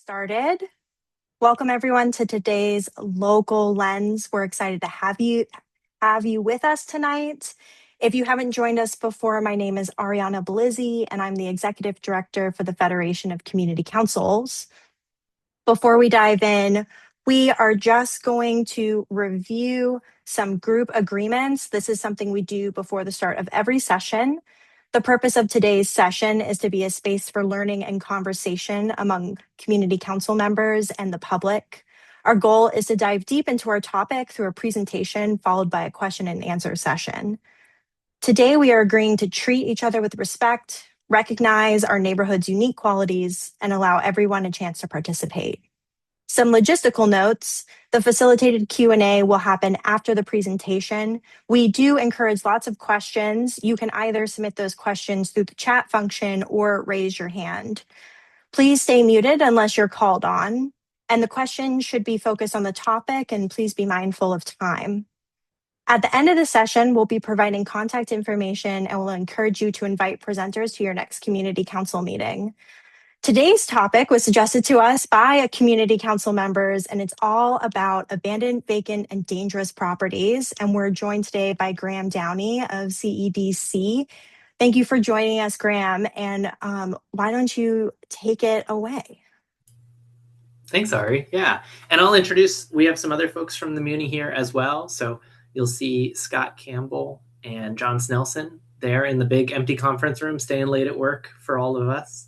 Started. Welcome everyone to today's local lens. We're excited to have you with us tonight. If you haven't joined us before, my name is Ariana Belizzi, and I'm the Executive Director for the Federation of Community Councils. Before we dive in, we are just going to review some group agreements. This is something we do before the start of every session. The purpose of today's session is to be a space for learning and conversation among community council members and the public. Our goal is to dive deep into our topic through a presentation followed by a question and answer session. Today, we are agreeing to treat each other with respect, recognize our neighborhood's unique qualities, and allow everyone a chance to participate. Some logistical notes: the facilitated Q&A will happen after the presentation. We do encourage lots of questions. You can either submit those questions through the chat function or raise your hand. Please stay muted unless you're called on. And the question should be focused on the topic, and please be mindful of time. At the end of the session, we'll be providing contact information and we'll encourage you to invite presenters to your next community council meeting. Today's topic was suggested to us by community council members, and it's all about abandoned, vacant, and dangerous properties. And we're joined today by Graham Downey of CEDC. Thank you for joining us, Graham. And why don't you take it away? Thanks, Ari. Yeah, and I'll introduce, we have some other folks from the Muni here as well. So you'll see Scott Campbell and John Snelson there in the big empty conference room, staying late at work for all of us.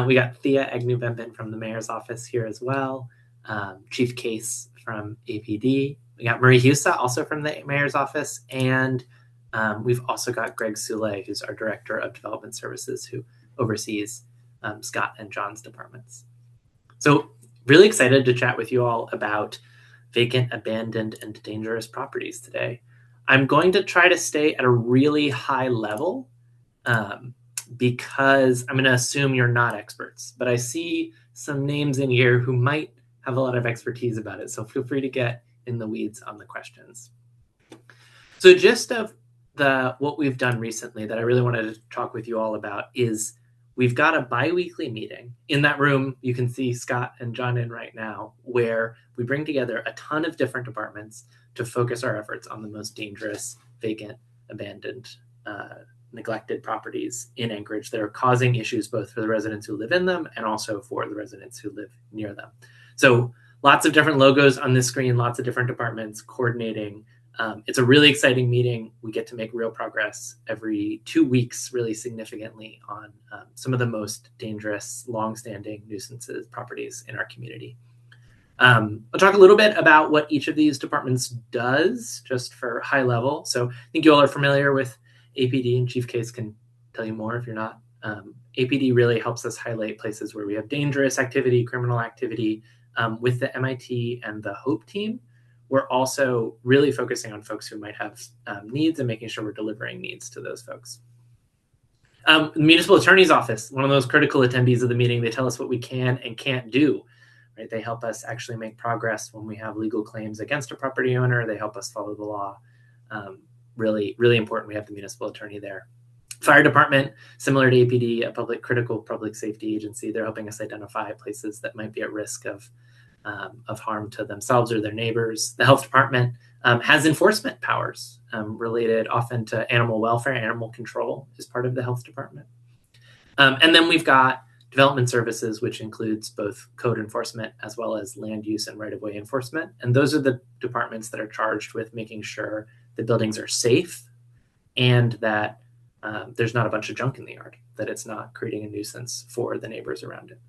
We got Thea Agnew-Bempin from the mayor's office here as well, Chief Case from APD. We got Marie Husa, also from the mayor's office, and we've also got Greg Soule, who's our director of development services, who oversees Scott and John's departments. So really excited to chat with you all about vacant, abandoned, and dangerous properties today. I'm going to try to stay at a really high level because I'm going to assume you're not experts, but I see some names in here who might have a lot of expertise about it. So feel free to get in the weeds on the questions. So just of what we've done recently that I really wanted to talk with you all about is we've got a bi-weekly meeting. In that room, you can see Scott and John in right now, where we bring together a ton of different departments to focus our efforts on the most dangerous, vacant, abandoned, neglected properties in Anchorage that are causing issues both for the residents who live in them and also for the residents who live near them. So lots of different logos on this screen, lots of different departments coordinating. It's a really exciting meeting. We get to make real progress every 2 weeks, really significantly, on some of the most dangerous, long-standing nuisances properties in our community. I'll talk a little bit about what each of these departments does, just for high level. So I think you all are familiar with APD, and Chief Case can tell you more if you're not. APD really helps us highlight places where we have dangerous activity, criminal activity. With the MIT and the HOPE team, we're also really focusing on folks who might have needs and making sure we're delivering needs to those folks. The Municipal Attorney's Office, one of those critical attendees of the meeting, they tell us what we can and can't do. Right? They help us actually make progress when we have legal claims against a property owner. They help us follow the law. Really, really important. We have the municipal attorney there. Fire department, similar to APD, a critical public safety agency. They're helping us identify places that might be at risk of harm to themselves or their neighbors. The health department has enforcement powers related often to animal welfare. Animal control is part of the health department. And then we've got development services, which includes both code enforcement as well as land use and right-of-way enforcement. And those are the departments that are charged with making sure the buildings are safe and that there's not a bunch of junk in the yard, that it's not creating a nuisance for the neighbors around it.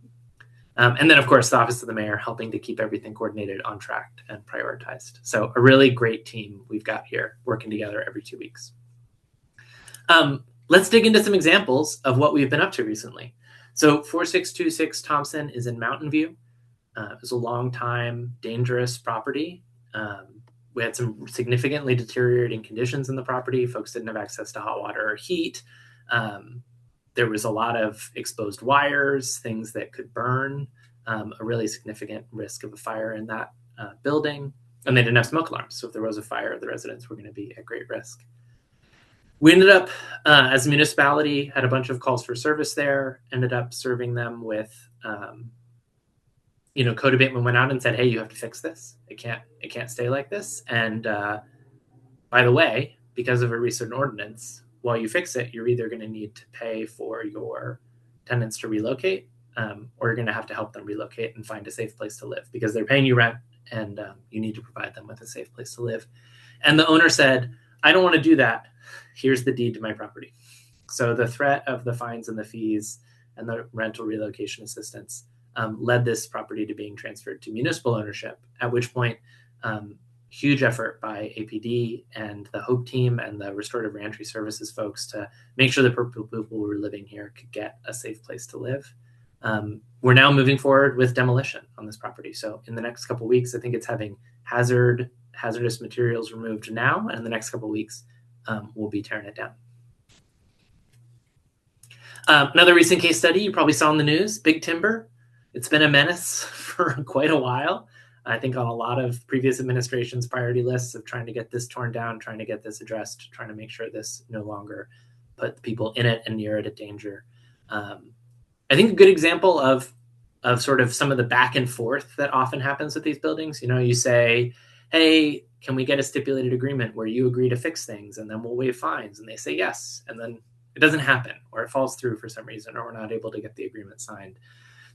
And then, of course, the Office of the Mayor helping to keep everything coordinated, on track, and prioritized. So a really great team we've got here working together every 2 weeks. Let's dig into some examples of what we've been up to recently. So 4626 Thompson is in Mountain View. It was a long time dangerous property. We had some significantly deteriorating conditions in the property. Folks didn't have access to hot water or heat. There was a lot of exposed wires, things that could burn, a really significant risk of a fire in that building. And they didn't have smoke alarms. So if there was a fire, the residents were going to be at great risk. We ended up, as a municipality, had a bunch of calls for service there, ended up serving them with code abatement went out and said, hey, you have to fix this. It can't stay like this. And by the way, because of a recent ordinance, while you fix it, you're either going to need to pay for your tenants to relocate, or you're going to have to help them relocate and find a safe place to live because they're paying you rent, and you need to provide them with a safe place to live. And the owner said, I don't want to do that. Here's the deed to my property. So the threat of the fines and the fees and the rental relocation assistance led this property to being transferred to municipal ownership, at which point huge effort by APD and the HOPE team and the Restorative Reentry Services folks to make sure the people who were living here could get a safe place to live. We're now moving forward with demolition on this property. So in the next couple of weeks, I think it's having hazardous materials removed now, and in the next couple of weeks, we'll be tearing it down. Another recent case study you probably saw in the news, Big Timber. It's been a menace for quite a while. I think on a lot of previous administrations' priority lists of trying to get this torn down, trying to get this addressed, trying to make sure this no longer put the people in it and near it at danger. I think a good example of sort of some of the back and forth that often happens with these buildings, you say, hey, can we get a stipulated agreement where you agree to fix things and then we'll waive fines? And they say yes. And then it doesn't happen, or it falls through for some reason, or we're not able to get the agreement signed.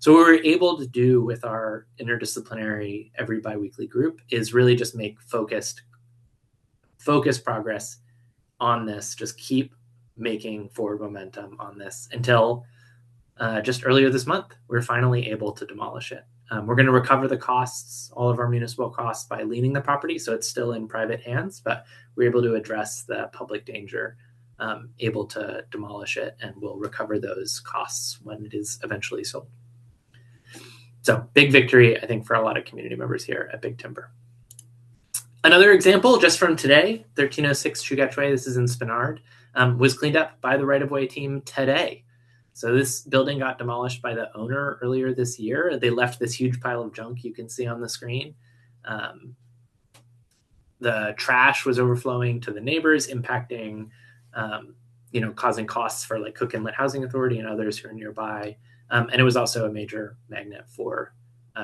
So what we're able to do with our interdisciplinary every biweekly group is really just make focused progress on this, just keep making forward momentum on this until just earlier this month, we're finally able to demolish it. We're going to recover the costs, all of our municipal costs, by leaning the property, so it's still in private hands, but we're able to address the public danger, able to demolish it, and we'll recover those costs when it is eventually sold. So big victory, I think, for a lot of community members here at Big Timber. Another example, just from today, 1306 Chugach Way, this is in Spenard, was cleaned up by the right-of-way team today. So this building got demolished by the owner earlier this year. They left this huge pile of junk you can see on the screen. The trash was overflowing to the neighbors, impacting, causing costs for like Cook Inlet Housing Authority and others who are nearby. And it was also a major magnet for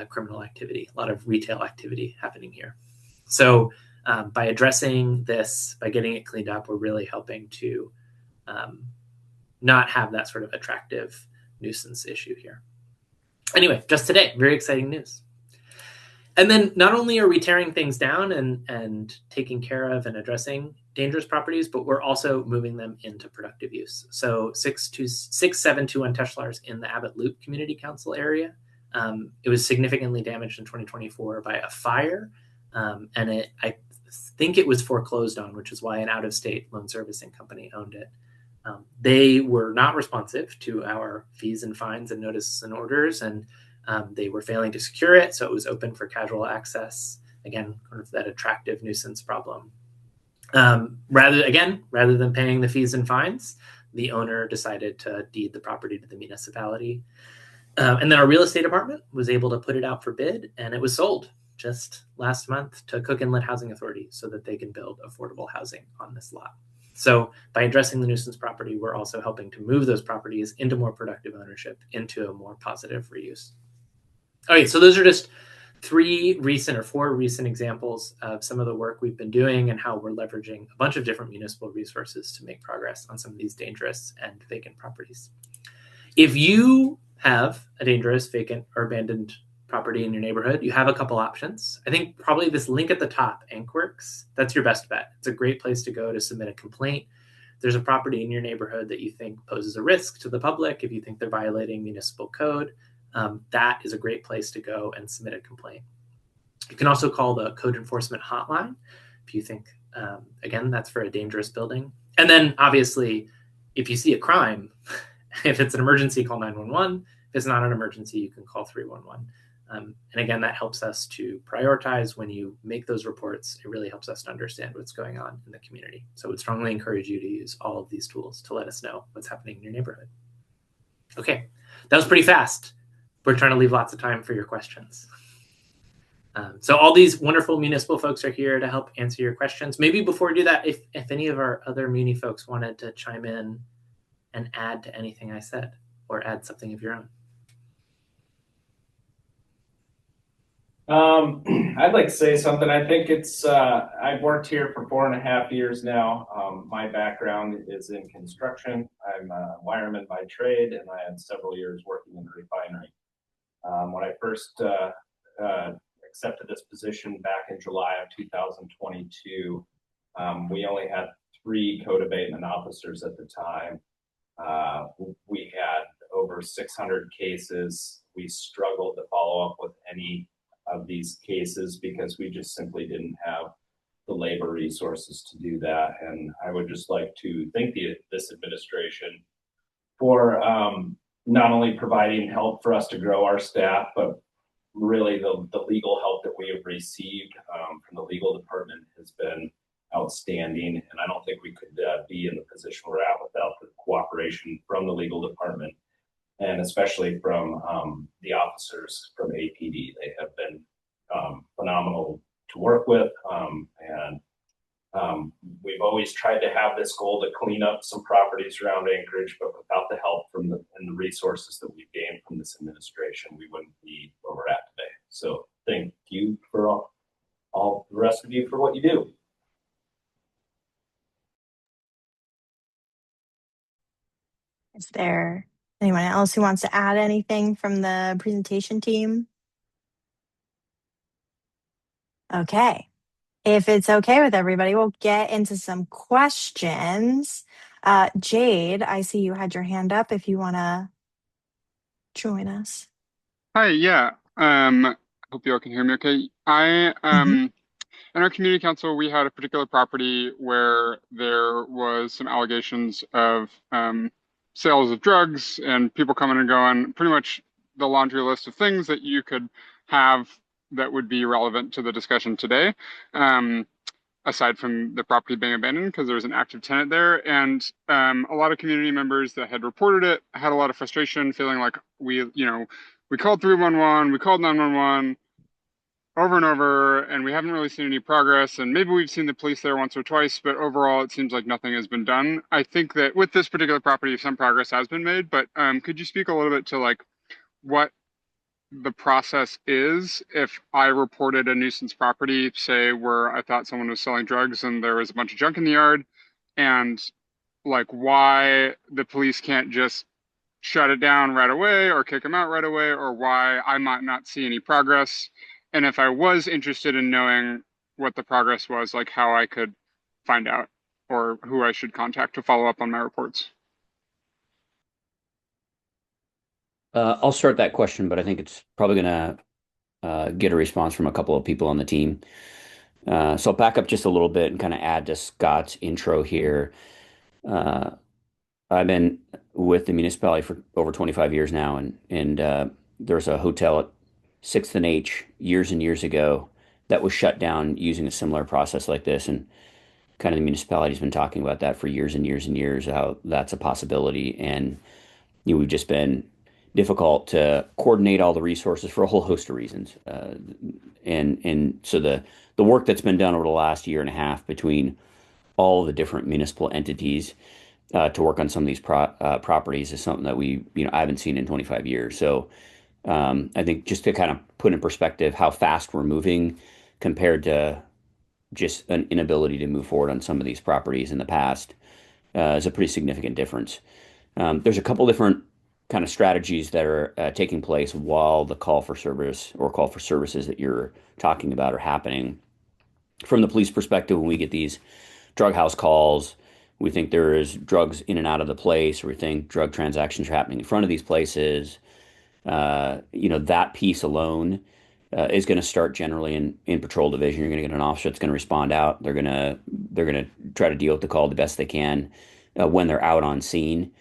criminal activity, a lot of retail activity happening here. So by addressing this, by getting it cleaned up, we're really helping to not have that sort of attractive nuisance issue here. Anyway, just today, very exciting news. And then not only are we tearing things down and taking care of and addressing dangerous properties, but we're also moving them into productive use. So 6721 Teschlar's in the Abbott Loop Community Council area. It was significantly damaged in 2024 by a fire, and I think it was foreclosed on, which is why an out-of-state loan servicing company owned it. They were not responsive to our fees and fines and notices and orders, and they were failing to secure it, so it was open for casual access. Again, kind of that attractive nuisance problem. Rather than paying the fees and fines, the owner decided to deed the property to the municipality. And then our real estate department was able to put it out for bid, and it was sold just last month to Cook Inlet Housing Authority so that they can build affordable housing on this lot. So by addressing the nuisance property, we're also helping to move those properties into more productive ownership, into a more positive reuse. All right, so those are just four recent examples of some of the work we've been doing and how we're leveraging a bunch of different municipal resources to make progress on some of these dangerous and vacant properties. If you have a dangerous, vacant, or abandoned property in your neighborhood, you have a couple options. I think probably this link at the top, AnkWorks, that's your best bet. It's a great place to go to submit a complaint. If there's a property in your neighborhood that you think poses a risk to the public, if you think they're violating municipal code, that is a great place to go and submit a complaint. You can also call the code enforcement hotline if you think, again, that's for a dangerous building. And then obviously, if you see a crime, if it's an emergency, call 911. If it's not an emergency, you can call 311. And again, that helps us to prioritize when you make those reports. It really helps us to understand what's going on in the community. So I would strongly encourage you to use all of these tools to let us know what's happening in your neighborhood. Okay, that was pretty fast. We're trying to leave lots of time for your questions. So all these wonderful municipal folks are here to help answer your questions. Maybe before we do that, if any of our other muni folks wanted to chime in and add to anything I said, or add something of your own. I'd like to say something. I think I've worked here for 4.5 years now. My background is in construction. I'm a wireman by trade, and I had several years working in a refinery. When I first uh, accepted this position back in July of 2022, we only had three code abatement officers at the time. We had over 600 cases. We struggled to follow up with any of these cases because we just simply didn't have the labor resources to do that. And I would just like to thank this administration for not only providing help for us to grow our staff, but really the legal help that we have received from the legal department has been outstanding. And I don't think we could be in the position we're at without the cooperation from the legal department and especially from the officers from APD. They have been phenomenal to work with. And we've always tried to have this goal to clean up some properties around Anchorage, but without the help from and the resources that we've gained from this administration, we wouldn't be where we're at today. So thank you for all the rest of you for what you do. Is there anyone else who wants to add anything from the presentation team? Okay. If it's okay with everybody, we'll get into some questions. Jade, I see you had your hand up if you want to join us. Hi, yeah. Hope you all can hear me okay. Mhm. In our community council, we had a particular property where there was some allegations of sales of drugs and people coming and going, pretty much the laundry list of things that you could have that would be relevant to the discussion today. Um, Aside from the property being abandoned because there was an active tenant there. And a lot of community members that had reported it had a lot of frustration, feeling like we called 311, we called 911 over and over, and we haven't really seen any progress. And maybe we've seen the police there once or twice, but overall, it seems like nothing has been done. I think that with this particular property, some progress has been made, but could you speak a little bit to like what the process is if I reported a nuisance property, say where I thought someone was selling drugs and there was a bunch of junk in the yard, and like why the police can't just shut it down right away or kick them out right away, or why I might not see any progress. And if I was interested in knowing what the progress was, like how I could find out or who I should contact to follow up on my reports. I'll start that question, but I think it's probably going to get a response from a couple of people on the team. So I'll back up just a little bit and kind of add to Scott's intro here. Uh, I've been with the municipality for over 25 years now, and there's a hotel at 6th and H years and years ago that was shut down using a similar process like this, and kind of the municipality's been talking about that for years and years and years, how that's a possibility, and we've just been difficult to coordinate all the resources for a whole host of reasons. And so the work that's been done over the last year and a half between all the different municipal entities to work on some of these properties is something that I haven't seen in 25 years. So I think just to kind of put in perspective how fast we're moving compared to just an inability to move forward on some of these properties in the past is a pretty significant difference. There's a couple different kind of strategies that are taking place while the call for service or call for services that you're talking about are happening. From the police perspective, when we get these drug house calls, we think there is drugs in and out of the place, or we think drug transactions are happening in front of these places. That piece alone is going to start generally in patrol division. You're going to get an officer that's going to respond out. They're going to try to deal with the call the best they can when they're out on scene.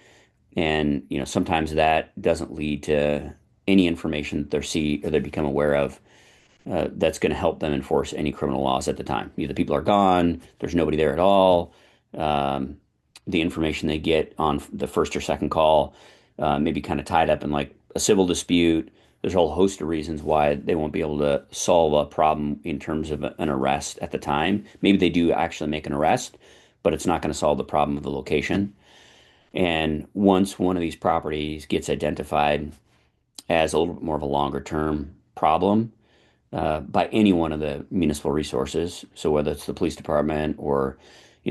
And sometimes that doesn't lead to any information that they see or they become aware of that's going to help them enforce any criminal laws at the time. Either people are gone, there's nobody there at all. Um, the information they get on the first or second call may be kind of tied up in like a civil dispute. There's a whole host of reasons why they won't be able to solve a problem in terms of an arrest at the time. Maybe they do actually make an arrest, but it's not going to solve the problem of the location. And once one of these properties gets identified as a little bit more of a longer term problem, by any one of the municipal resources. So whether it's the police department or,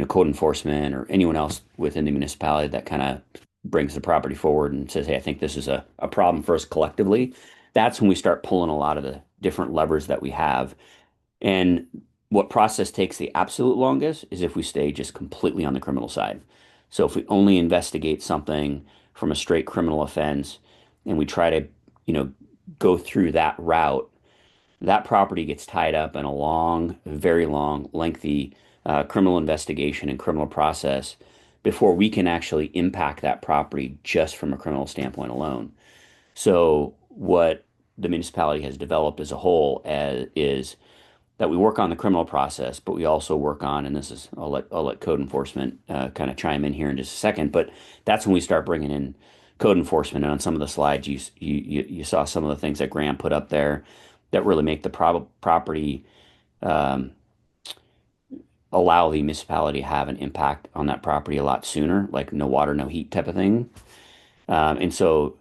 code enforcement or anyone else within the municipality that kind of brings the property forward and says, hey, I think this is a problem for us collectively. That's when we start pulling a lot of the different levers that we have. And what process takes the absolute longest is if we stay just completely on the criminal side. So if we only investigate something from a straight criminal offense and we try to, go through that route, that property gets tied up in a long, very long, lengthy criminal investigation and criminal process before we can actually impact that property just from a criminal standpoint alone. So what the municipality has developed as a whole is that we work on the criminal process, but we also work on, and this is, I'll let code enforcement kind of chime in here in just a second, but that's when we start bringing in code enforcement. And on some of the slides, you saw some of the things that Graham put up there that really make the property allow the municipality to have an impact on that property a lot sooner, like no water, no heat type of thing. And so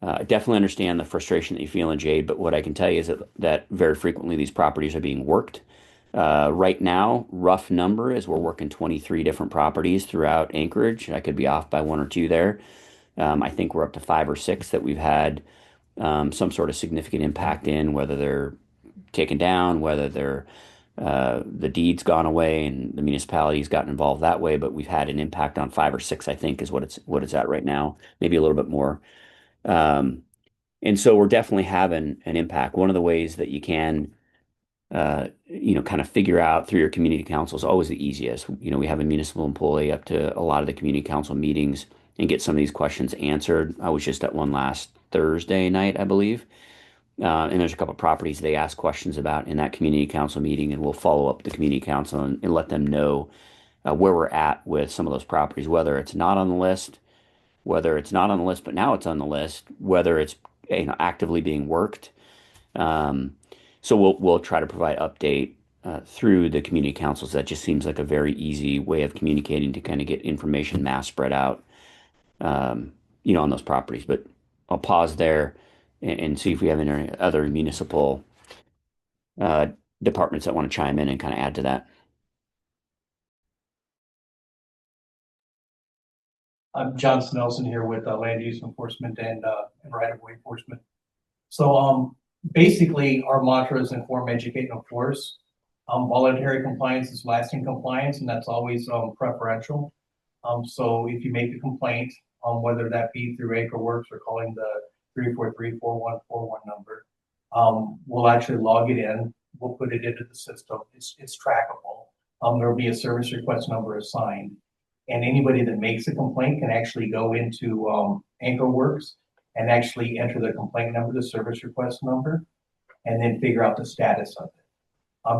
I definitely understand the frustration that you feel in Jade, but what I can tell you is that very frequently these properties are being worked. Right now, rough number is we're working 23 different properties throughout Anchorage. I could be off by one or two there. I think we're up to 5 or 6 that we've had some sort of significant impact in, whether they're taken down, whether they're the deed's gone away and the municipality's gotten involved that way. But we've had an impact on 5 or 6, I think, is what it's at right now, maybe a little bit more. And so we're definitely having an impact. One of the ways that you can, kind of figure out through your community council is always the easiest. We have a municipal employee up to a lot of the community council meetings and get some of these questions answered. I was just at one last Thursday night, I believe. And there's a couple of properties they ask questions about in that community council meeting, and we'll follow up the community council and let them know where we're at with some of those properties, whether it's not on the list, but now it's on the list, whether it's actively being worked. So we'll try to provide update through the community councils. That just seems like a very easy way of communicating to kind of get information mass spread out, on those properties. But I'll pause there and see if we have any other municipal departments that want to chime in and kind of add to that. I'm John Snelson here with Land Use Enforcement and Right-of-Way Enforcement. So basically, our mantra is inform, educate, and enforce. Voluntary compliance is lasting compliance, and that's always preferential. So if you make a complaint, whether that be through AcreWorks or calling the 343-4141 number, we'll actually log it in. We'll put it into the system. It's trackable. There will be a service request number assigned. And anybody that makes a complaint can actually go into Anchorworks and actually enter the complaint number, the service request number, and then figure out the status of it.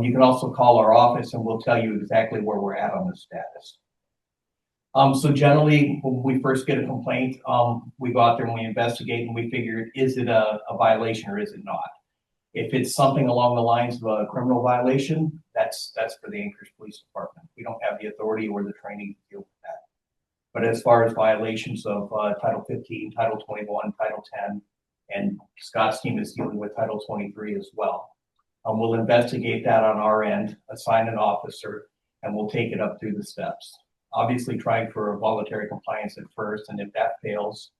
You can also call our office and we'll tell you exactly where we're at on the status. So generally, when we first get a complaint, we go out there and we investigate and we figure, is it a violation or is it not? If it's something along the lines of a criminal violation, that's for the Anchorage Police Department. We don't have the authority or the training to deal with that. But as far as violations of Title 15, Title 21, Title 10, and Scott's team is dealing with Title 23 as well. We'll investigate that on our end, assign an officer, and we'll take it up through the steps. Obviously trying for a voluntary compliance at first, and if that fails,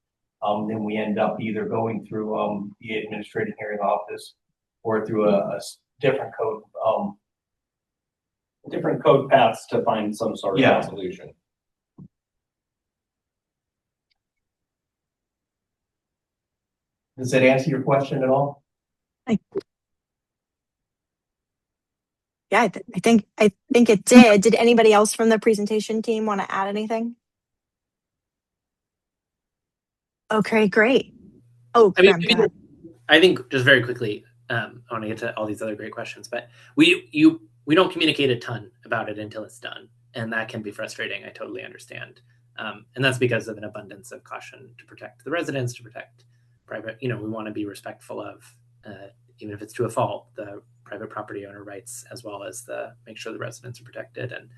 then we end up either going through the administrative hearing office or through a different code paths to find some sort of resolution. Does that answer your question at all? Yeah, I think it did. Did anybody else from the presentation team want to add anything? Okay, great. Oh, Graham, go ahead. I think just very quickly, I want to get to all these other great questions, but we don't communicate a ton about it until it's done, and that can be frustrating. I totally understand, and that's because of an abundance of caution to protect the residents, to protect private. We want to be respectful of, even if it's to a fault, the private property owner rights, as well as make sure the residents are protected and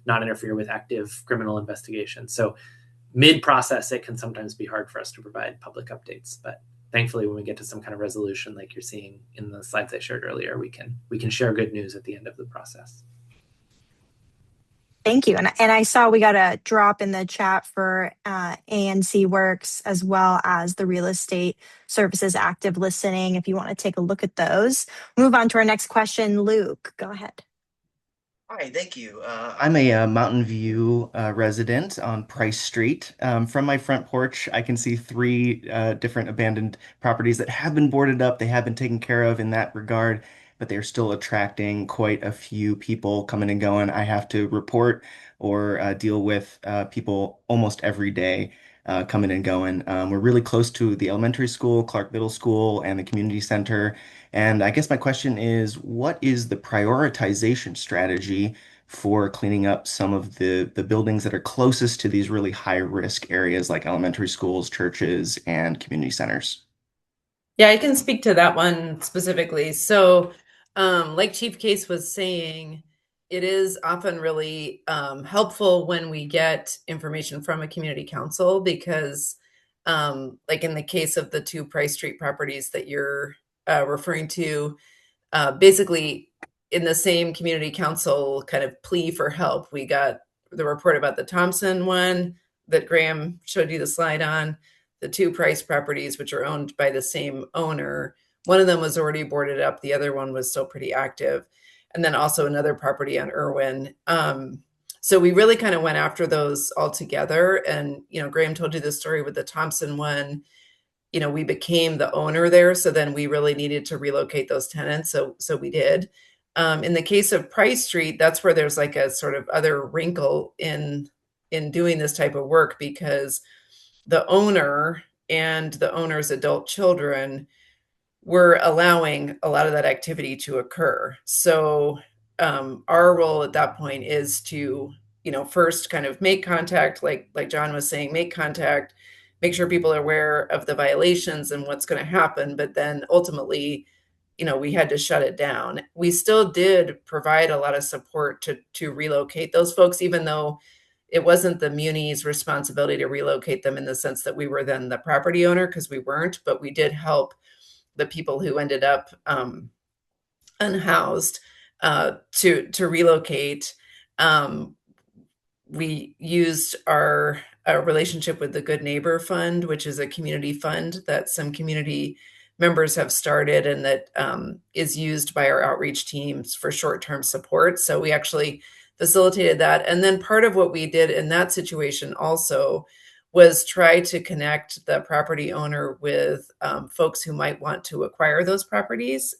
not interfere with active criminal investigations. So mid-process, it can sometimes be hard for us to provide public updates, but thankfully, when we get to some kind of resolution, like you're seeing in the slides I shared earlier, we can share good news at the end of the process. Thank you. And I saw we got a drop in the chat for ANC Works as well as the Real Estate Services Active Listening. If you want to take a look at those. Move on to our next question. Luke, go ahead. Hi, thank you. I'm a Mountain View resident on Price Street. From my front porch, I can see three different abandoned properties that have been boarded up. They have been taken care of in that regard, but they're still attracting quite a few people coming and going. I have to report or deal with people almost every day coming and going. We're really close to the elementary school, Clark Middle School, and the community center. And I guess my question is, what is the prioritization strategy for cleaning up some of the buildings that are closest to these really high risk areas like elementary schools, churches, and community centers? Yeah, I can speak to that one specifically. So, like Chief Case was saying, it is often really helpful when we get information from a community council because, like in the case of the two Price Street properties that you're referring to, basically in the same community council kind of plea for help, we got the report about the Thompson one that Graham showed you the slide on, the two Price properties, which are owned by the same owner. One of them was already boarded up. The other one was still pretty active. And then also another property on Irwin. So we really kind of went after those all together. And, Graham told you the story with the Thompson one. We became the owner there. So then we really needed to relocate those tenants. So we did. In the case of Price Street, that's where there's like a sort of other wrinkle in doing this type of work because the owner and the owner's adult children were allowing a lot of that activity to occur. So our role at that point is to, first kind of make contact, like John was saying, make contact, make sure people are aware of the violations and what's going to happen. But then ultimately, we had to shut it down. We still did provide a lot of support to relocate those folks, even though it wasn't the Muni's responsibility to relocate them in the sense that we were then the property owner, because we weren't, but we did help the people who ended up unhoused to relocate. We used our relationship with the Good Neighbor Fund, which is a community fund that some community members have started and that is used by our outreach teams for short-term support. So we actually facilitated that. And then part of what we did in that situation also was try to connect the property owner with folks who might want to acquire those properties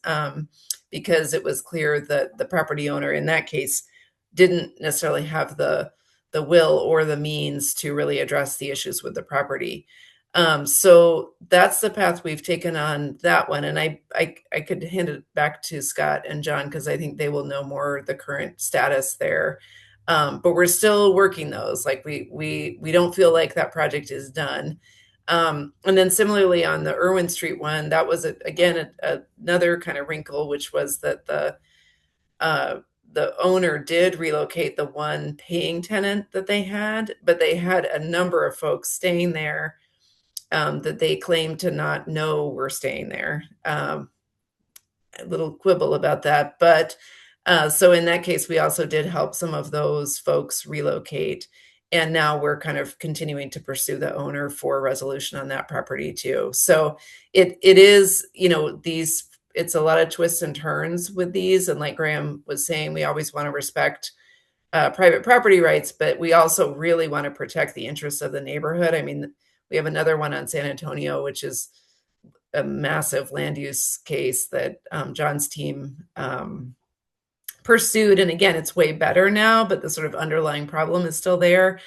because it was clear that the property owner in that case didn't necessarily have the will or the means to really address the issues with the property. So that's the path we've taken on that one. And I could hand it back to Scott and John because I think they will know more the current status there. But we're still working those. Like we don't feel like that project is done. And then similarly on the Irwin Street one, that was again another kind of wrinkle, which was that the owner did relocate the one paying tenant that they had, but they had a number of folks staying there that they claimed to not know were staying there. A little quibble about that. But so in that case, we also did help some of those folks relocate. And now we're kind of continuing to pursue the owner for resolution on that property too. So it is, it's a lot of twists and turns with these. And like Graham was saying, we always want to respect private property rights, but we also really want to protect the interests of the neighborhood. I mean, we have another one on San Antonio, which is a massive land use case that John's team pursued. And again, it's way better now, but the sort of underlying problem is still there.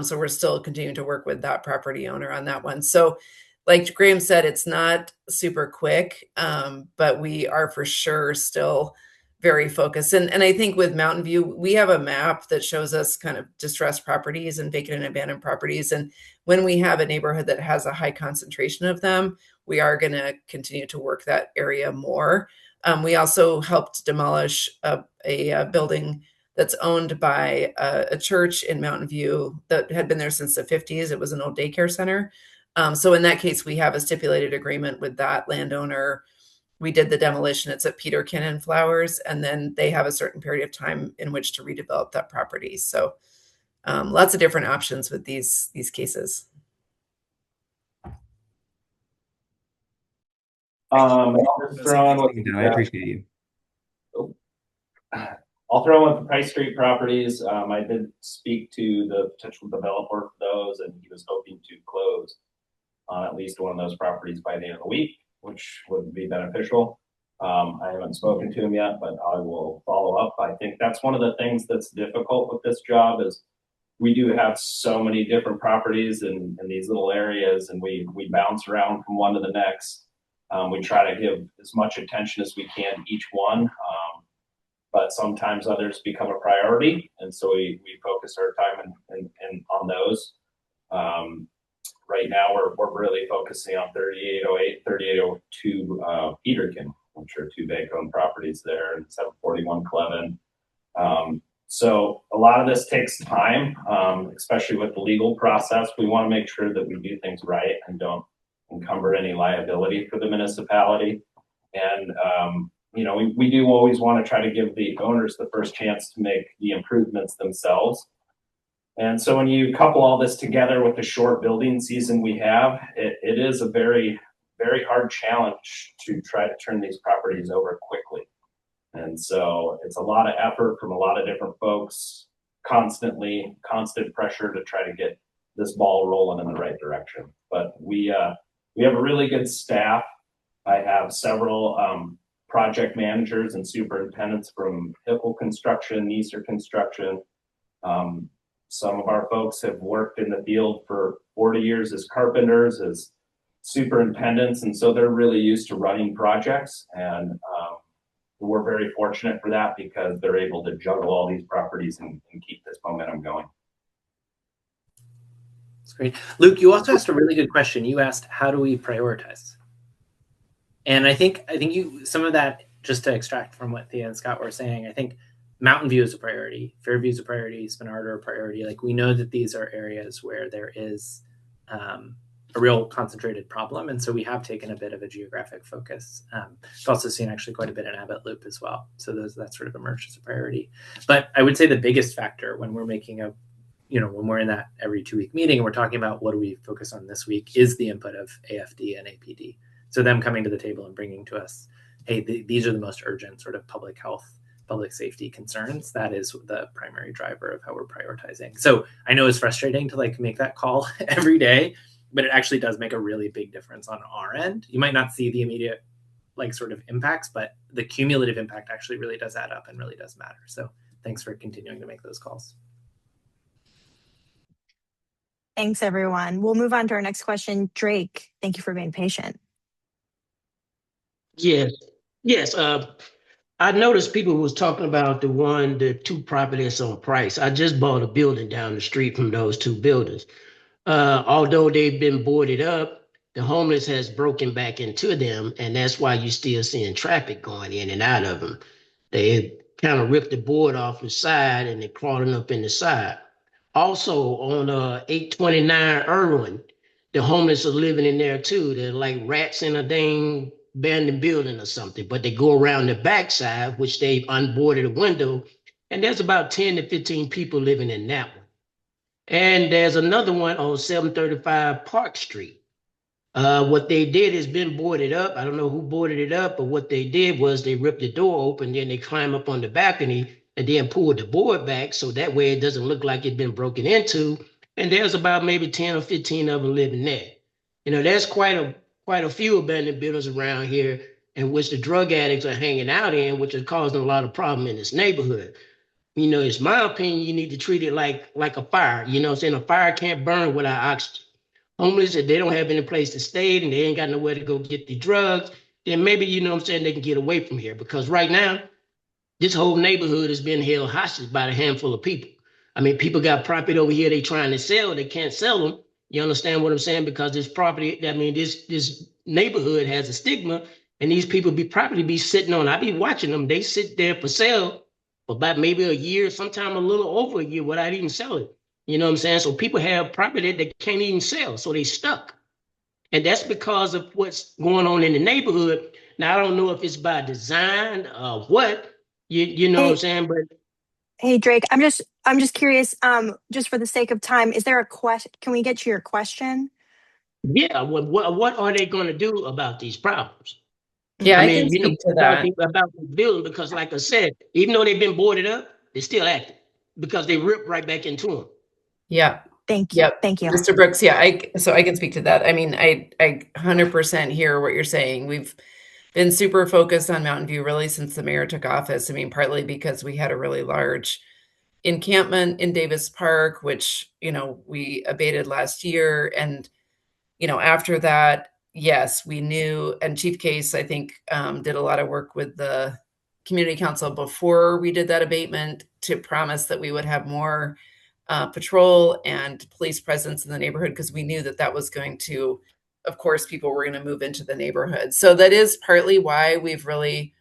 So we're still continuing to work with that property owner on that one. So like Graham said, it's not super quick, but we are for sure still very focused. And I think with Mountain View, we have a map that shows us kind of distressed properties and vacant and abandoned properties. And when we have a neighborhood that has a high concentration of them, we are going to continue to work that area more. We also helped demolish a building that's owned by a church in Mountain View that had been there since the 50s. It was an old daycare center. So in that case, we have a stipulated agreement with that landowner. We did the demolition. It's at Peterkin and Flowers, and then they have a certain period of time in which to redevelop that property. So lots of different options with these cases. I'll just throw in with I appreciate you. I'll throw in with the Price Street properties. I did speak to the potential developer for those, and he was hoping to close on at least one of those properties by the end of the week, which would be beneficial. I haven't spoken to him yet, but I will follow up. I think that's one of the things that's difficult with this job is we do have so many different properties in these little areas, and we bounce around from one to the next. We try to give as much attention as we can to each one, but sometimes others become a priority, and so we focus our time in on those. Right now, we're really focusing on 3808, 3802 Peterkin, which are two bank-owned properties there, and 741 Clevin. So a lot of this takes time, especially with the legal process. We want to make sure that we do things right and don't encumber any liability for the municipality. And, you know, we do always want to try to give the owners the first chance to make the improvements themselves. And so when you couple all this together with the short building season we have, it is a very, very hard challenge to try to turn these properties over quickly. And so it's a lot of effort from a lot of different folks, constant pressure to try to get this ball rolling in the right direction. But we have a really good staff. I have several project managers and superintendents from Hippel Construction, Neeser Construction. Some of our folks have worked in the field for 40 years as carpenters, as superintendents, and so they're really used to running projects. And we're very fortunate for that because they're able to juggle all these properties and keep this momentum going. That's great. Luke, you also asked a really good question. You asked, how do we prioritize? And I think you, some of that, just to extract from what Thea and Scott were saying, I think Mountain View is a priority, Fairview is a priority, Spenard are a priority. Like, we know that these are areas where there is a real concentrated problem. And so we have taken a bit of a geographic focus. We've also seen actually quite a bit in Abbott Loop as well. So that sort of emerged as a priority. But I would say the biggest factor when we're making a, you know, when we're in that every 2-week meeting and we're talking about what do we focus on this week is the input of AFD and APD. So them coming to the table and bringing to us, hey, these are the most urgent sort of public health, public safety concerns. That is the primary driver of how we're prioritizing. So I know it's frustrating to like make that call every day, but it actually does make a really big difference on our end. You might not see the immediate like sort of impacts, but the cumulative impact actually really does add up and really does matter. So thanks for continuing to make those calls. Thanks, everyone. We'll move on to our next question. Drake, thank you for being patient. Yes. I noticed people was talking about the two properties on Price. I just bought a building down the street from those two buildings. Although they've been boarded up, the homeless has broken back into them, and that's why you're still seeing traffic going in and out of them. They kind of ripped the board off the side and they're crawling up in the side. Also on 829 Irwin, the homeless are living in there too. They're like rats in a dang abandoned building or something, but they go around the backside, which they've unboarded a window, and there's about 10 to 15 people living in that one. And there's another one on 735 Park Street. What they did has been boarded up. I don't know who boarded it up, but what they did was they ripped the door open, then they climb up on the balcony and then pulled the board back so that way it doesn't look like it's been broken into. And there's about maybe 10 or 15 of them living there. You know, there's quite a few abandoned buildings around here in which the drug addicts are hanging out in, which is causing a lot of problem in this neighborhood. You know, it's my opinion, you need to treat it like a fire. You know what I'm saying? A fire can't burn without oxygen. Homeless, if they don't have any place to stay and they ain't got nowhere to go get the drugs, then maybe, you know what I'm saying, they can get away from here. Because right now, this whole neighborhood has been held hostage by a handful of people. I mean, people got property over here they trying to sell, they can't sell them. You understand what I'm saying? Because this property, I mean, this neighborhood has a stigma, and these people probably be sitting on, I be watching them, they sit there for sale for about maybe a year, sometime a little over a year without even selling. You know what I'm saying? So people have property that they can't even sell, so they stuck. And that's because of what's going on in the neighborhood. Now, I don't know if it's by design or what, you know what I'm Hey, saying? But hey, Drake, I'm just curious, just for the sake of time, is there a question? Can we get to your question? yeah, what are they going to do about these problems? Yeah, I I can mean, speak to about that. the building, because like I said, even though they've been boarded up, they're still active because they rip right back into them. Yeah. Thank you. Yep. Thank you. Mr. Brooks, yeah, so I can speak to that. I mean, I 100% hear what you're saying. We've been super focused on Mountain View really since the mayor took office. I mean, partly because we had a really large encampment in Davis Park, which, we abated last year. And, after that, yes, we knew, and Chief Case, I think, did a lot of work with the community council before we did that abatement to promise that we would have more patrol and police presence in the neighborhood, because we knew that that was going to, of course, people were going to move into the neighborhood. So that is partly why we've really,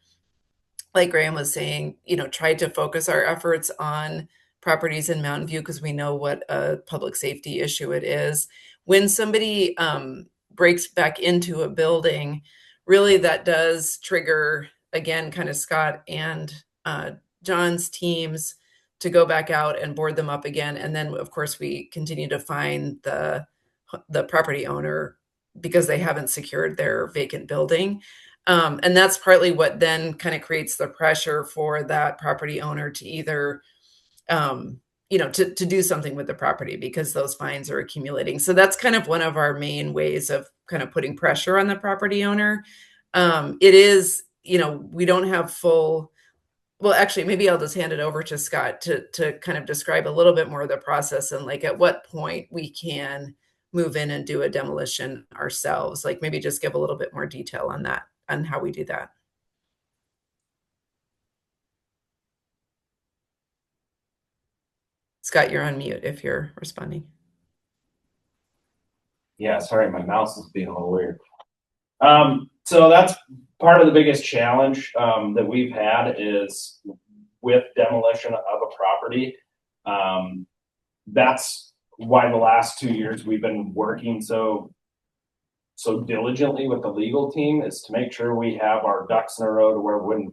like Graham was saying, tried to focus our efforts on properties in Mountain View, because we know what a public safety issue it is. When somebody breaks back into a building, really that does trigger, again, kind of Scott and John's teams to go back out and board them up again. And then, of course, we continue to find the property owner because they haven't secured their vacant building. And that's partly what then kind of creates the pressure for that property owner to either, to do something with the property, because those fines are accumulating. So that's kind of one of our main ways of kind of putting pressure on the property owner. It is, we don't have full. Well, actually, maybe I'll just hand it over to Scott to kind of describe a little bit more of the process and like at what point we can move in and do a demolition ourselves. Like maybe just give a little bit more detail on that, on how we do that. Scott, you're on mute if you're responding. Yeah, sorry, my mouse is being a little weird. So that's part of the biggest challenge that we've had is with demolition of a property. That's why the last 2 years we've been working so diligently with the legal team, is to make sure we have our ducks in a row to where when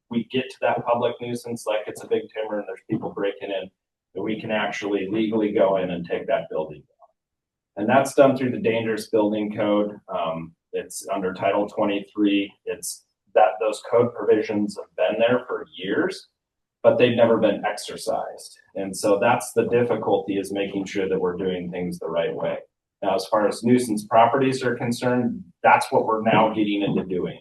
we get to that public nuisance, like it's a big timber and there's people breaking in, that we can actually legally go in and take that building down. And that's done through the Dangerous Building Code. It's under Title 23. It's that those code provisions have been there for years, but they've never been exercised. And so that's the difficulty, is making sure that we're doing things the right way. Now, as far as nuisance properties are concerned, that's what we're now getting into doing.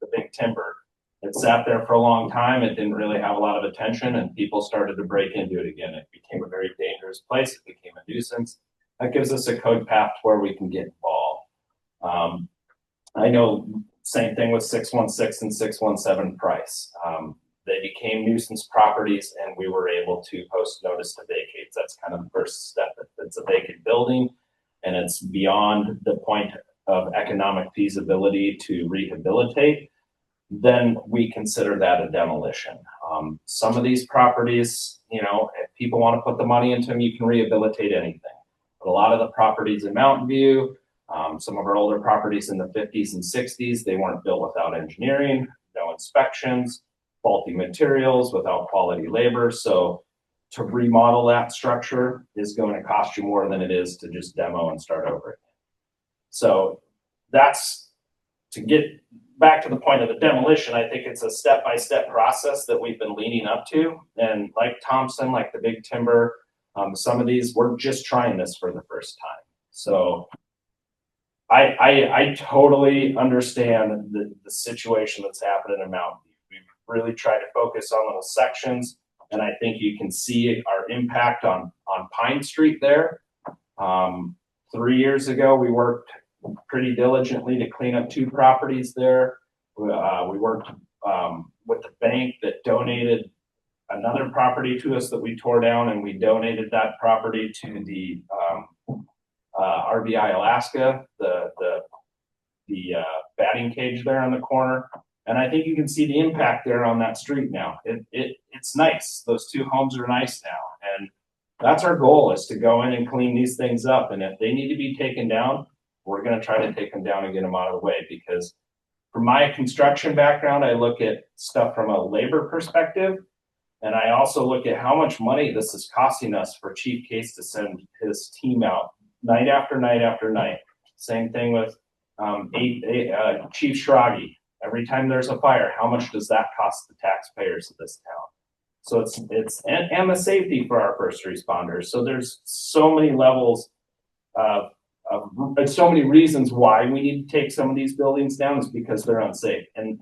The big timber, it sat there for a long time. It didn't really have a lot of attention, and people started to break into it again. It became a very dangerous place. It became a nuisance. That gives us a code path to where we can get involved. I know same thing with 616 and 617 Price. They became nuisance properties, and we were able to post notice to vacate. That's kind of the first step. If it's a vacant building and it's beyond the point of economic feasibility to rehabilitate, then we consider that a demolition. Some of these properties, if people want to put the money into them, you can rehabilitate anything. But a lot of the properties in Mountain View, some of our older properties in the 50s and 60s, they weren't built without engineering, no inspections, faulty materials, without quality labor. So to remodel that structure is going to cost you more than it is to just demo and start over again. So that's to get back to the point of the demolition. I think it's a step-by-step process that we've been leading up to. And like Thompson, like the big timber, some of these, we're just trying this for the first time. So I totally understand the situation that's happening in Mountain View. We've really tried to focus on little sections, and I think you can see our impact on Pine Street there. 3 years ago, we worked pretty diligently to clean up 2 properties there. We worked with the bank that donated another property to us that we tore down, and we donated that property to the RBI Alaska, the batting cage there on the corner. And I think you can see the impact there on that street now. It's nice. Those 2 homes are nice now. And that's our goal, is to go in and clean these things up. And if they need to be taken down, we're going to try to take them down and get them out of the way, because from my construction background, I look at stuff from a labor perspective. And I also look at how much money this is costing us for Chief Case to send his team out night after night after night. Same thing with Chief Schragi. Every time there's a fire, how much does that cost the taxpayers of this town? So and the safety for our first responders. So there's so many levels of so many reasons why we need to take some of these buildings down, is because they're unsafe. And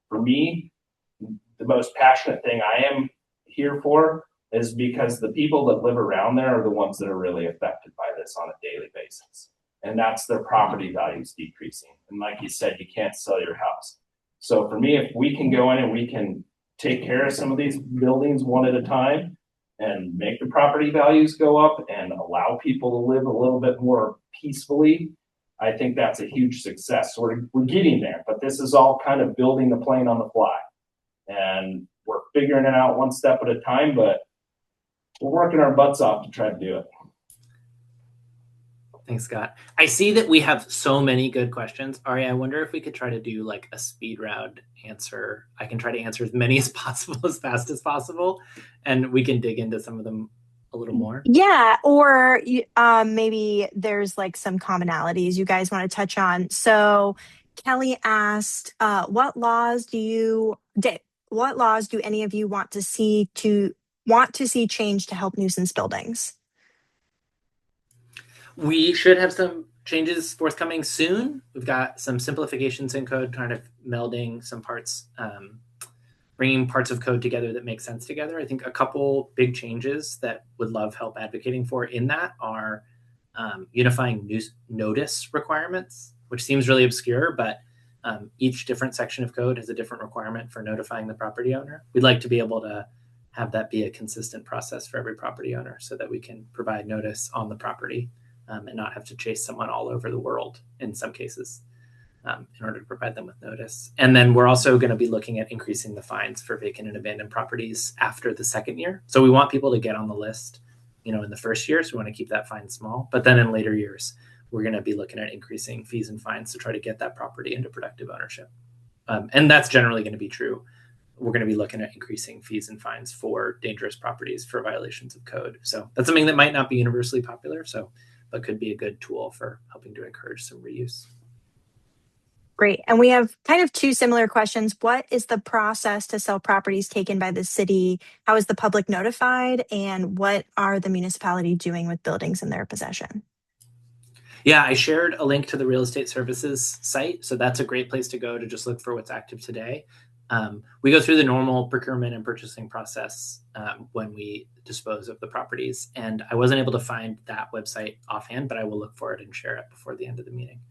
for me, the most passionate thing I am here for is because the people that live around there are the ones that are really affected by this on a daily basis. And that's their property values decreasing. And like you said, you can't sell your house. So for me, if we can go in and we can take care of some of these buildings one at a time and make the property values go up and allow people to live a little bit more peacefully, I think that's a huge success. So we're getting there, but this is all kind of building the plane on the fly. And we're figuring it out one step at a time, but we're working our butts off to try to do it. Thanks, Scott. I see that we have so many good questions. Ari, I wonder if we could try to do like a speed round answer. I can try to answer as many as possible, as fast as possible, and we can dig into some of them a little more. Yeah, or maybe there's like some commonalities you guys want to touch on. So Kelly asked, what laws do any of you want to see change to help nuisance buildings? We should have some changes forthcoming soon. We've got some simplifications in code, kind of melding some parts, bringing parts of code together that make sense together. I think a couple big changes that would love help advocating for in that are unifying notice requirements, which seems really obscure, but each different section of code has a different requirement for notifying the property owner. We'd like to be able to have that be a consistent process for every property owner so that we can provide notice on the property and not have to chase someone all over the world in some cases in order to provide them with notice. And then we're also going to be looking at increasing the fines for vacant and abandoned properties after the second year. So we want people to get on the list, in the first year. So we want to keep that fine small. But then in later years, we're going to be looking at increasing fees and fines to try to get that property into productive ownership. And that's generally going to be true. We're going to be looking at increasing fees and fines for dangerous properties for violations of code. So that's something that might not be universally popular, but could be a good tool for helping to encourage some reuse. Great. And we have kind of two similar questions. What is the process to sell properties taken by the city? How is the public notified? And what are the municipality doing with buildings in their possession? Yeah, I shared a link to the real estate services site. So that's a great place to go to just look for what's active today. We go through the normal procurement and purchasing process when we dispose of the properties. And I wasn't able to find that website offhand, but I will look for it and share it before the end of the meeting.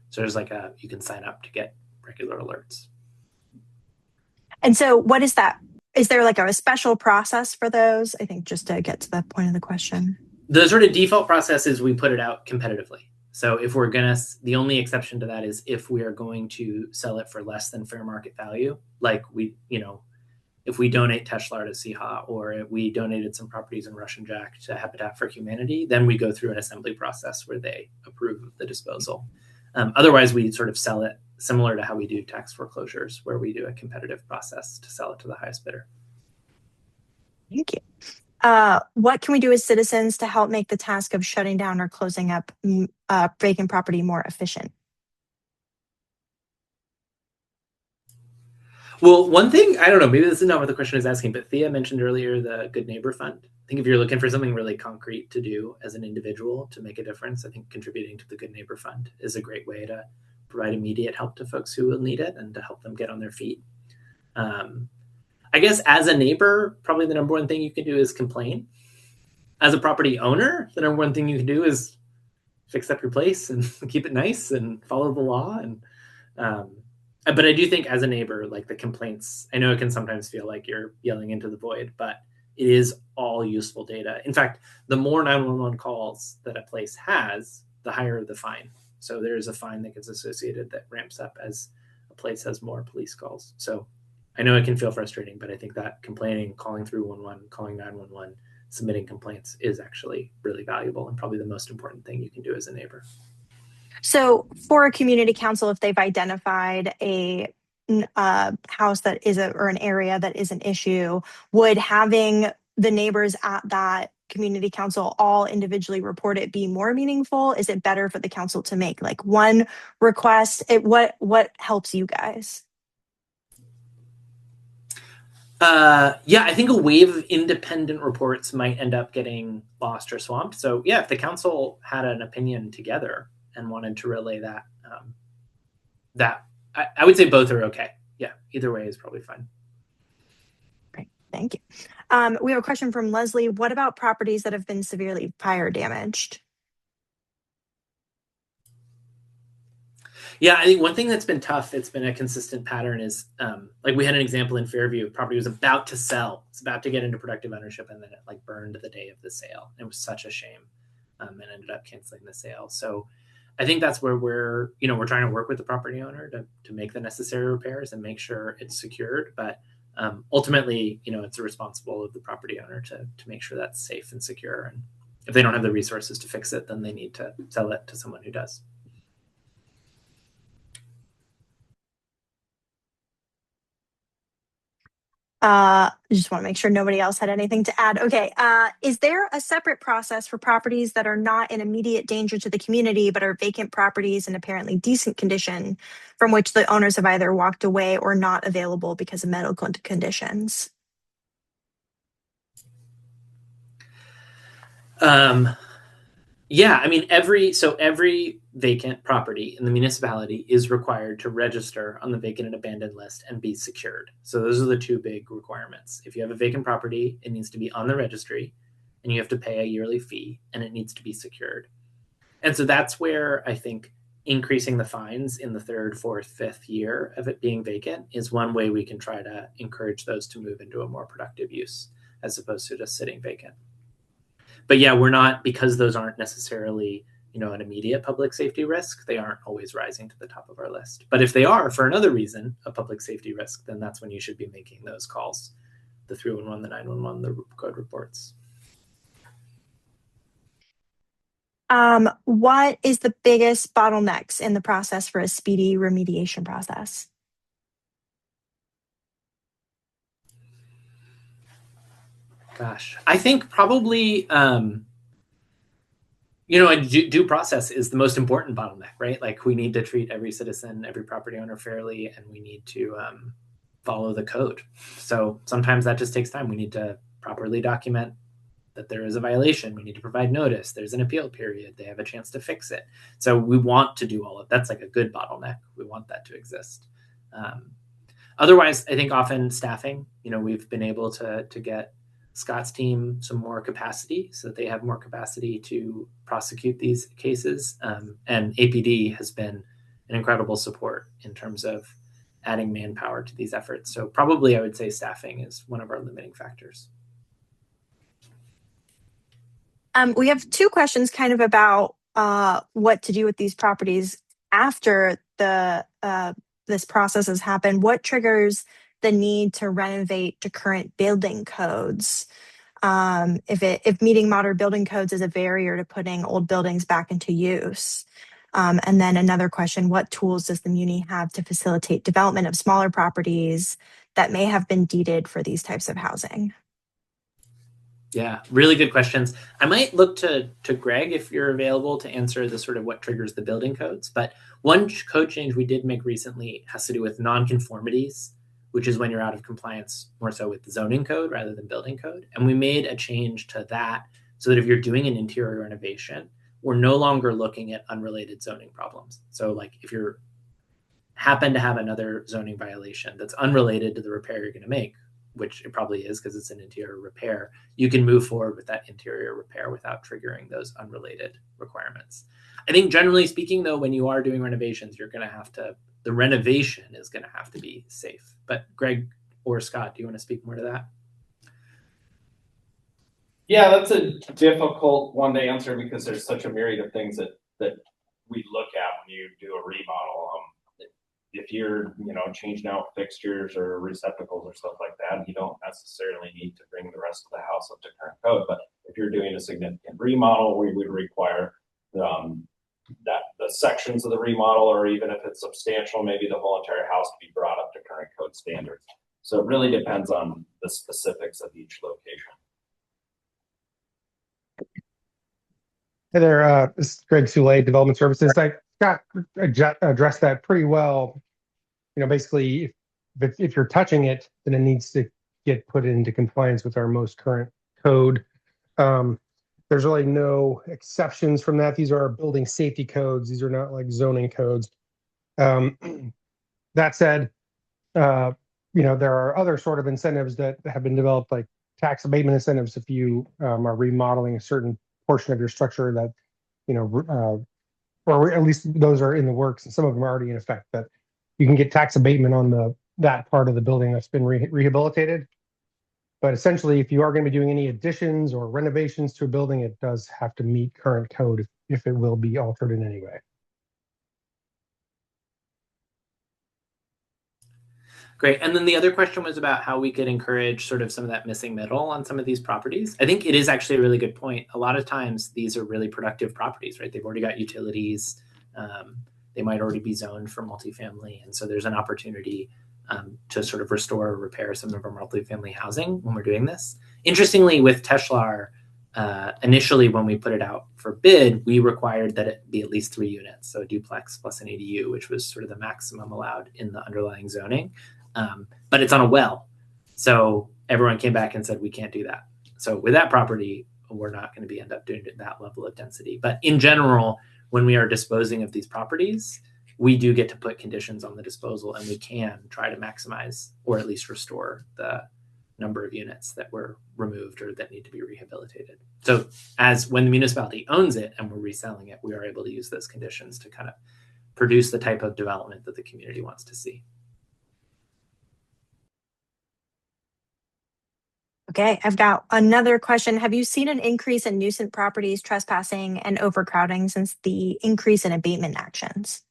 So there's you can sign up to get regular alerts. And so what is that? Is there like a special process for those? I think just to get to the point of the question. The sort of default process is we put it out competitively. So if we're the only exception to that is if we are going to sell it for less than fair market value, like if we donate Teshlar to CHA or we donated some properties in Russian Jack to Habitat for Humanity, then we go through an assembly process where they approve of the disposal. Otherwise, we sort of sell it similar to how we do tax foreclosures, where we do a competitive process to sell it to the highest bidder. Thank you. What can we do as citizens to help make the task of shutting down or closing up vacant property more efficient? Well, one thing, I don't know, maybe this is not what the question is asking, but Thea mentioned earlier the Good Neighbor Fund. I think if you're looking for something really concrete to do as an individual to make a difference, I think contributing to the Good Neighbor Fund is a great way to provide immediate help to folks who will need it and to help them get on their feet. I guess as a neighbor, probably the number one thing you can do is complain. As a property owner, the number one thing you can do is fix up your place and keep it nice and follow the law. But I do think as a neighbor, like the complaints, I know it can sometimes feel like you're yelling into the void, but it is all useful data. In fact, the more 911 calls that a place has, the higher the fine. So there's a fine that gets associated that ramps up as a place has more police calls. So I know it can feel frustrating, but I think that complaining, calling 311, calling 911, submitting complaints is actually really valuable and probably the most important thing you can do as a neighbor. So for a community council, if they've identified a house that is or an area that is an issue, would having the neighbors at that community council all individually report it be more meaningful? Is it better for the council to make like one request? What helps you guys? Yeah, I think a wave of independent reports might end up getting lost or swamped. So yeah, if the council had an opinion together and wanted to relay that, I would say both are okay. Yeah, either way is probably fine. Great, thank you. We have a question from Leslie. What about properties that have been severely fire damaged? Yeah, I think one thing that's been tough, it's been a consistent pattern is like we had an example in Fairview, property was about to sell. It's about to get into productive ownership and then it like burned the day of the sale. It was such a shame and ended up canceling the sale. So I think that's where we're trying to work with the property owner to make the necessary repairs and make sure it's secured. But ultimately, it's responsible of the property owner to make sure that's safe and secure. And if they don't have the resources to fix it, then they need to sell it to someone who does. Just want to make sure nobody else had anything to add. Okay. Is there a separate process for properties that are not in immediate danger to the community, but are vacant properties in apparently decent condition from which the owners have either walked away or not available because of medical conditions? Yeah, I mean, every vacant property in the municipality is required to register on the vacant and abandoned list and be secured. So those are the two big requirements. If you have a vacant property, it needs to be on the registry and you have to pay a yearly fee and it needs to be secured. And so that's where I think increasing the fines in the third, fourth, fifth year of it being vacant is one way we can try to encourage those to move into a more productive use as opposed to just sitting vacant. But yeah, we're not, because those aren't necessarily, an immediate public safety risk, they aren't always rising to the top of our list. But if they are, for another reason, a public safety risk, then that's when you should be making those calls, the 311, the 911, the code reports. What is the biggest bottlenecks in the process for a speedy remediation process? Gosh, I think probably, a due process is the most important bottleneck, right? Like we need to treat every citizen, every property owner fairly, and we need to follow the code. So sometimes that just takes time. We need to properly document that there is a violation. We need to provide notice. There's an appeal period. They have a chance to fix it. So we want to do all of that's like a good bottleneck. We want that to exist. Otherwise, I think often staffing, we've been able to get Scott's team some more capacity so that they have more capacity to prosecute these cases. And APD has been an incredible support in terms of adding manpower to these efforts. So probably I would say staffing is one of our limiting factors. We have two questions kind of about what to do with these properties after this process has happened. What triggers the need to renovate to current building codes? If meeting modern building codes is a barrier to putting old buildings back into use. And then another question, what tools does the Muni have to facilitate development of smaller properties that may have been deeded for these types of housing? Yeah, really good questions. I might look to Greg if you're available to answer the sort of what triggers the building codes. But one code change we did make recently has to do with nonconformities, which is when you're out of compliance more so with the zoning code rather than building code. And we made a change to that so that if you're doing an interior renovation, we're no longer looking at unrelated zoning problems. So like if you happen to have another zoning violation that's unrelated to the repair you're going to make, which it probably is because it's an interior repair, you can move forward with that interior repair without triggering those unrelated requirements. I think generally speaking, though, when you are doing renovations, the renovation is going to have to be safe. But Greg or Scott, do you want to speak more to that? Yeah, that's a difficult one to answer because there's such a myriad of things that we look at when you do a remodel. If you're, changing out fixtures or receptacles or stuff like that, you don't necessarily need to bring the rest of the house up to current code. But if you're doing a significant remodel, we would require that sections of the remodel, or even if it's substantial, maybe the whole entire house to be brought up to current code standards. So it really depends on the specifics of each location. Hey there, this is Greg Soule, Development Services. Scott addressed that pretty well. You know, basically, if you're touching it, then it needs to get put into compliance with our most current code. There's really no exceptions from that. These are our building safety codes. These are not like zoning codes. That said, you know, there are other sort of incentives that have been developed, like tax abatement incentives if you are remodeling a certain portion of your structure that, you know, or at least those are in the works, and some of them are already in effect, that you can get tax abatement on that part of the building that's been rehabilitated. But essentially, if you are going to be doing any additions or renovations to a building, it does have to meet current code if it will be altered in any way. Great. And then the other question was about how we could encourage sort of some of that missing middle on some of these properties. I think it is actually a really good point. A lot of times these are really productive properties, right? They've already got utilities. They might already be zoned for multifamily. And so there's an opportunity to sort of restore or repair some of our multifamily housing when we're doing this. Interestingly, with Teshlar, initially when we put it out for bid, we required that it be at least 3 units. So a duplex plus an ADU, which was sort of the maximum allowed in the underlying zoning. But it's on a well. So everyone came back and said, we can't do that. So with that property, we're not going to end up doing that level of density. But in general, when we are disposing of these properties, we do get to put conditions on the disposal, and we can try to maximize or at least restore the number of units that were removed or that need to be rehabilitated. So as when the municipality owns it and we're reselling it, we are able to use those conditions to kind of produce the type of development that the community wants to see. Okay, I've got another question. Have you seen an increase in nuisance properties, trespassing, and overcrowding since the increase in abatement actions?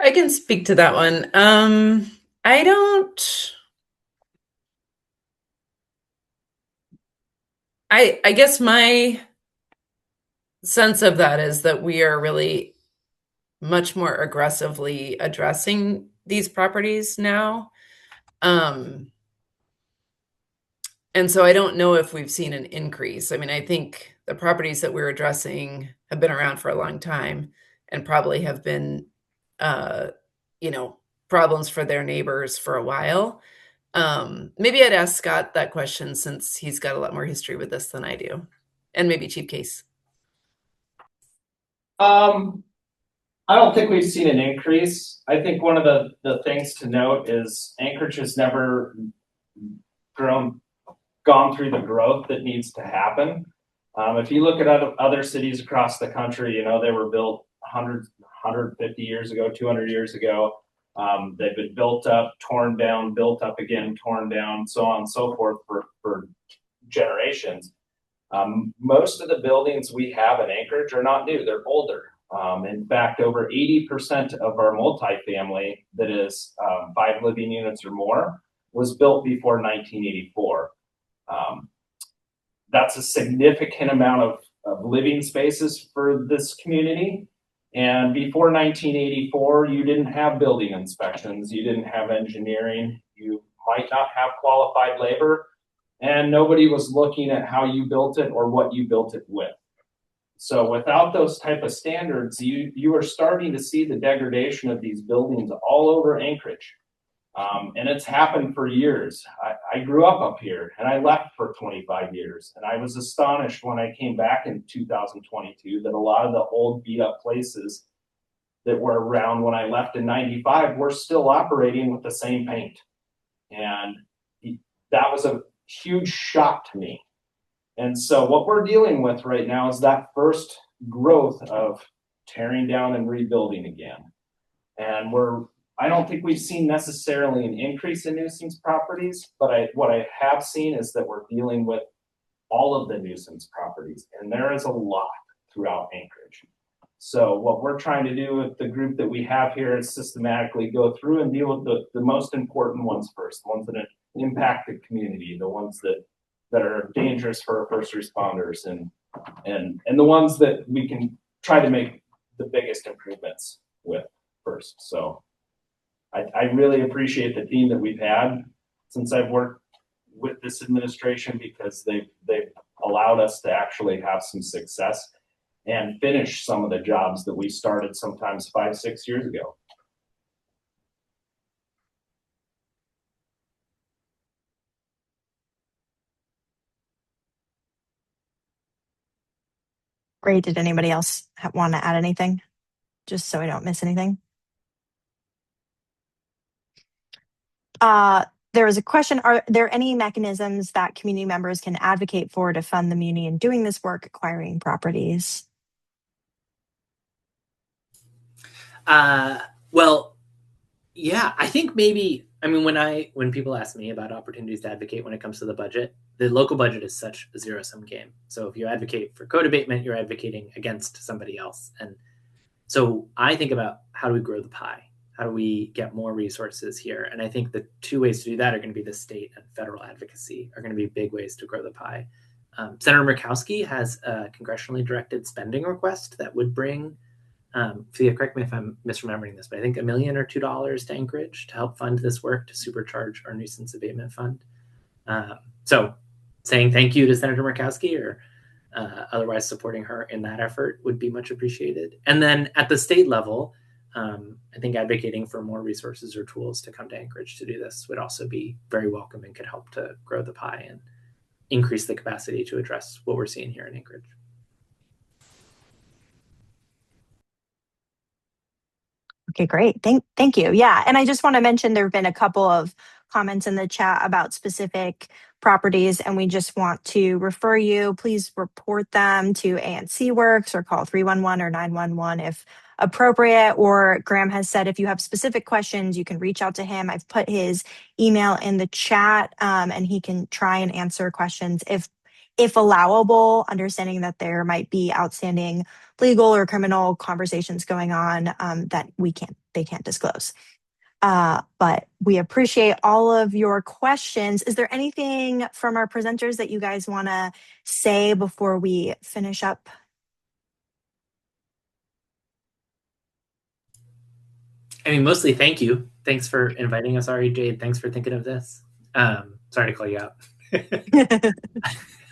I can speak to that one. I guess my sense of that is that we are really much more aggressively addressing these properties now. And so I don't know if we've seen an increase. I mean, I think the properties that we're addressing have been around for a long time and probably have been, you know, problems for their neighbors for a while. Maybe I'd ask Scott that question since he's got a lot more history with this than I do, and maybe Chief Case. I don't think we've seen an increase. I think one of the things to note is Anchorage has never gone through the growth that needs to happen. If you look at other cities across the country, you know, they were built 150 years ago, 200 years ago. They've been built up, torn down, built up again, torn down, so on and so forth for generations. Most of the buildings we have in Anchorage are not new, they're older. In fact, over 80% of our multifamily that is 5 living units or more was built before 1984. That's a significant amount of living spaces for this community. And before 1984, you didn't have building inspections, you didn't have engineering, you might not have qualified labor, and nobody was looking at how you built it or what you built it with. So without those type of standards, you are starting to see the degradation of these buildings all over Anchorage. And it's happened for years. I grew up here and I left for 25 years. And I was astonished when I came back in 2022 that a lot of the old beat up places that were around when I left in 95 were still operating with the same paint. And that was a huge shock to me. And so what we're dealing with right now is that first growth of tearing down and rebuilding again. And I don't think we've seen necessarily an increase in nuisance properties, but what I have seen is that we're dealing with all of the nuisance properties, and there is a lot throughout Anchorage. So what we're trying to do with the group that we have here is systematically go through and deal with the most important ones first, the ones that impact the community, the ones that are dangerous for our first responders, and the ones that we can try to make the biggest improvements with first. So I really appreciate the team that we've had since I've worked with this administration, because they've allowed us to actually have some success and finish some of the jobs that we started sometimes 5-6 years ago. Great. Did anybody else want to add anything? Just so I don't miss anything. There was a question, are there any mechanisms that community members can advocate for to fund the muni in doing this work, acquiring properties? Well, yeah, I think maybe, I mean, when people ask me about opportunities to advocate when it comes to the budget, the local budget is such a zero-sum game. So if you advocate for code abatement, you're advocating against somebody else. And so I think about, how do we grow the pie? How do we get more resources here? And I think the two ways to do that are going to be the state and federal advocacy are going to be big ways to grow the pie. Senator Murkowski has a congressionally directed spending request that would bring, Thea, correct me if I'm misremembering this, but I think $1 million or $2 to Anchorage to help fund this work to supercharge our nuisance abatement fund. So saying thank you to Senator Murkowski, or otherwise supporting her in that effort, would be much appreciated. And then at the state level, I think advocating for more resources or tools to come to Anchorage to do this would also be very welcome and could help to grow the pie and increase the capacity to address what we're seeing here in Anchorage. Okay, great. Thank you. Yeah, and I just want to mention there have been a couple of comments in the chat about specific properties, and we just want to refer you, please report them to ANC Works or call 311 or 911 if appropriate. Or Graham has said if you have specific questions, you can reach out to him. I've put his email in the chat, and he can try and answer questions if allowable, understanding that there might be outstanding legal or criminal conversations going on that they can't disclose. But we appreciate all of your questions. Is there anything from our presenters that you guys want to say before we finish up? I mean, mostly thank you. Thanks for inviting us, Ari. Jade, thanks for thinking of this. Sorry to call you out.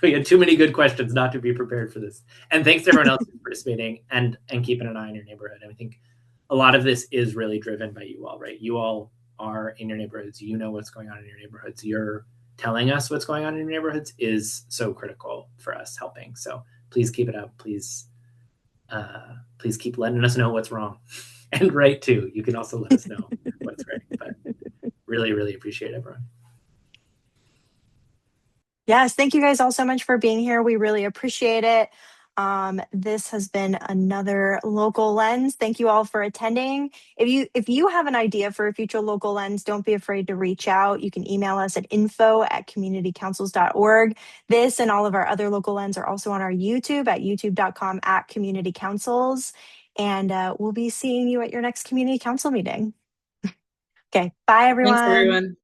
We had too many good questions not to be prepared for this. And thanks to everyone else who's participating and keeping an eye on your neighborhood. And I think a lot of this is really driven by you all, right? You all are in your neighborhoods. You know what's going on in your neighborhoods. You're telling us what's going on in your neighborhoods is so critical for us helping. So please keep it up. Please keep letting us know what's wrong and right too. You can also let us know what's right. But really, really appreciate everyone. Yes, thank you guys all so much for being here. We really appreciate it. This has been another Local Lens. Thank you all for attending. If you have an idea for a future Local Lens, don't be afraid to reach out. You can email us at info@communitycouncils.org. This and all of our other Local Lens are also on our YouTube at youtube.com/communitycouncils. And we'll be seeing you at your next community council meeting. Okay, bye everyone. Thanks, everyone.